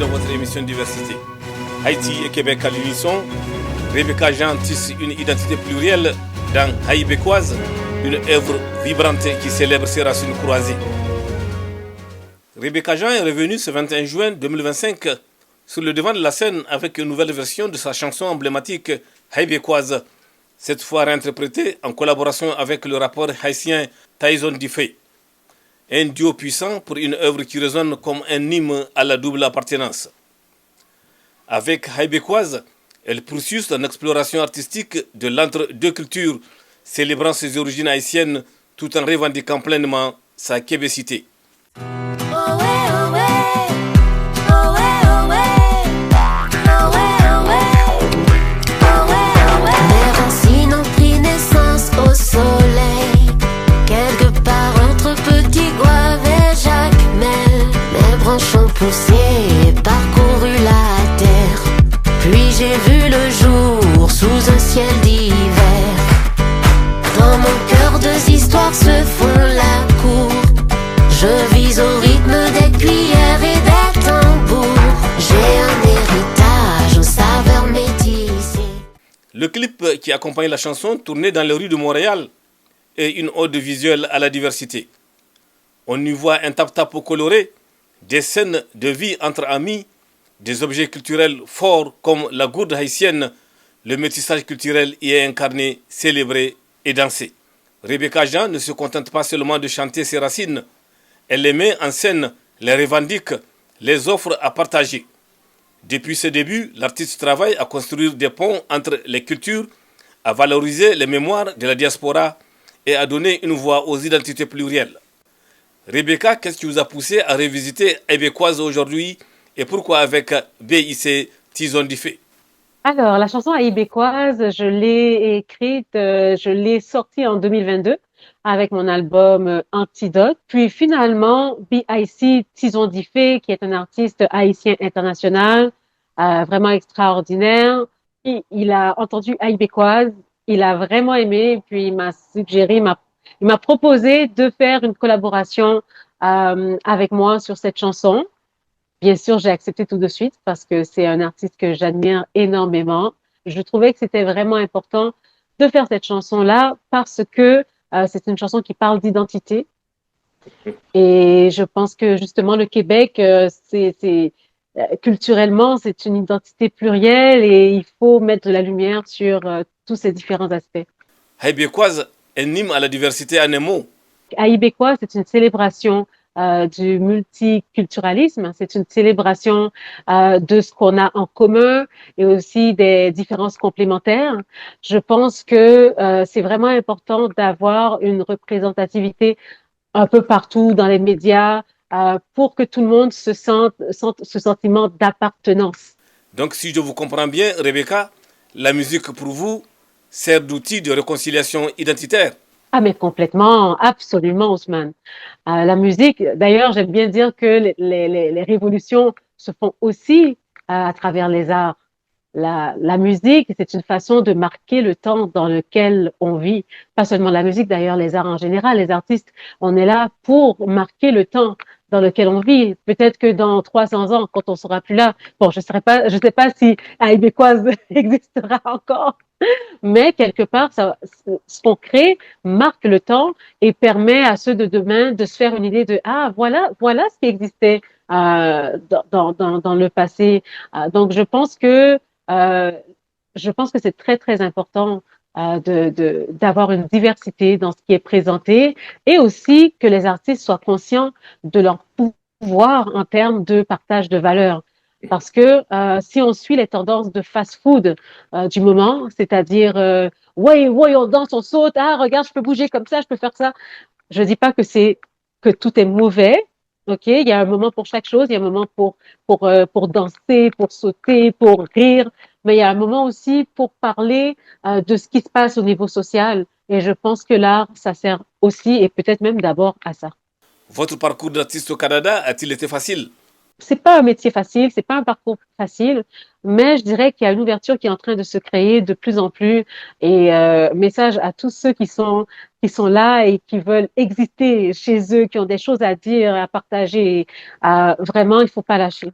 dans votre émission Diversité. Haïti et Québec à l'unisson, Rebecca Jean tisse une identité plurielle dans Haïbécoise, une œuvre vibrante qui célèbre ses racines croisées. Rebecca Jean est revenue ce 21 juin 2025 sur le devant de la scène avec une nouvelle version de sa chanson emblématique Haïbécoise, cette fois réinterprétée en collaboration avec le rappeur haïtien Tyson Diffé. Un duo puissant pour une œuvre qui résonne comme un hymne à la double appartenance. Avec Haïbécoise, elle poursuit son exploration artistique de l'entre-deux cultures, célébrant ses origines haïtiennes tout en revendiquant pleinement sa québécité. Mes racines ont pris naissance au soleil, quelque part entre Petit Goave et Jacmel. Mes branches ont poussé et parcouru la terre, puis j'ai vu le jour sous un ciel d'hiver. Dans mon cœur, deux histoires se font la cour. Je vise au rythme des cuillères et des tambours. J'ai un héritage aux saveurs métissées. Le clip qui accompagne la chanson, tourné dans les rues de Montréal, est une ode visuelle à la diversité. On y voit un tap-tap coloré, des scènes de vie entre amis, des objets culturels forts comme la gourde haïtienne. Le métissage culturel y est incarné, célébré et dansé. Rebecca Jean ne se contente pas seulement de chanter ses racines, elle les met en scène, les revendique, les offre à partager. Depuis ses débuts, l'artiste travaille à construire des ponts entre les cultures, à valoriser les mémoires de la diaspora et à donner une voix aux identités plurielles. Rebecca, qu'est-ce qui vous a poussé à revisiter Haïbécoise aujourd'hui et pourquoi avec BIC Tyson Diffé? Alors, la chanson haïbécoise, je l'ai écrite, je l'ai sortie en 2022 avec mon album Antidote. Puis finalement, BIC Tyson Diffé, qui est un artiste haïtien international, vraiment extraordinaire, il a entendu haïbécoise, il a vraiment aimé, puis il m'a suggéré, il m'a proposé de faire une collaboration avec moi sur cette chanson. Bien sûr, j'ai accepté tout de suite parce que c'est un artiste que j'admire énormément. Je trouvais que c'était vraiment important de faire cette chanson-là parce que c'est une chanson qui parle d'identité. Et je pense que justement, le Québec, culturellement, c'est une identité plurielle et il faut mettre de la lumière sur tous ces différents aspects. Haïbécoise, un hymne à la diversité en un mot. Haïbécoise, c'est une célébration du multiculturalisme. C'est une célébration de ce qu'on a en commun et aussi des différences complémentaires. Je pense que c'est vraiment important d'avoir une représentativité un peu partout dans les médias pour que tout le monde sente ce sentiment d'appartenance. Donc, si je vous comprends bien, Rebecca, la musique pour vous sert d'outil de réconciliation identitaire. Ah, mais complètement, absolument, Ousmane. La musique, d'ailleurs, j'aime bien dire que les révolutions se font aussi à travers les arts. La musique, c'est une façon de marquer le temps dans lequel on vit. Pas seulement la musique, d'ailleurs, les arts en général, les artistes, on est là pour marquer le temps dans lequel on vit. Peut-être que dans 300 ans, quand on sera plus là, bon, je sais pas si Haïbécoise existera encore, mais quelque part, ce qu'on crée marque le temps et permet à ceux de demain de se faire une idée de voilà ce qui existait dans le passé. Donc je pense que c'est très très important d'avoir une diversité dans ce qui est présenté et aussi que les artistes soient conscients de leur pouvoir en termes de partage de valeurs. Parce que si on suit les tendances de fast-food du moment, c'est-à-dire ouais, on danse, on saute, regarde, je peux bouger comme ça, je peux faire ça. Je dis pas que tout est mauvais, ok? Il y a un moment pour chaque chose, il y a un moment pour danser, pour sauter, pour rire, mais il y a un moment aussi pour parler de ce qui se passe au niveau social. Et je pense que l'art, ça sert aussi et peut-être même d'abord à ça. Votre parcours d'artiste au Canada a-t-il été facile? c'est pas un métier facile, c'est pas un parcours facile, mais je dirais qu'il y a une ouverture qui est en train de se créer de plus en plus. Et message à tous ceux qui sont là et qui veulent exister chez eux, qui ont des choses à dire, à partager. Vraiment, il faut pas lâcher.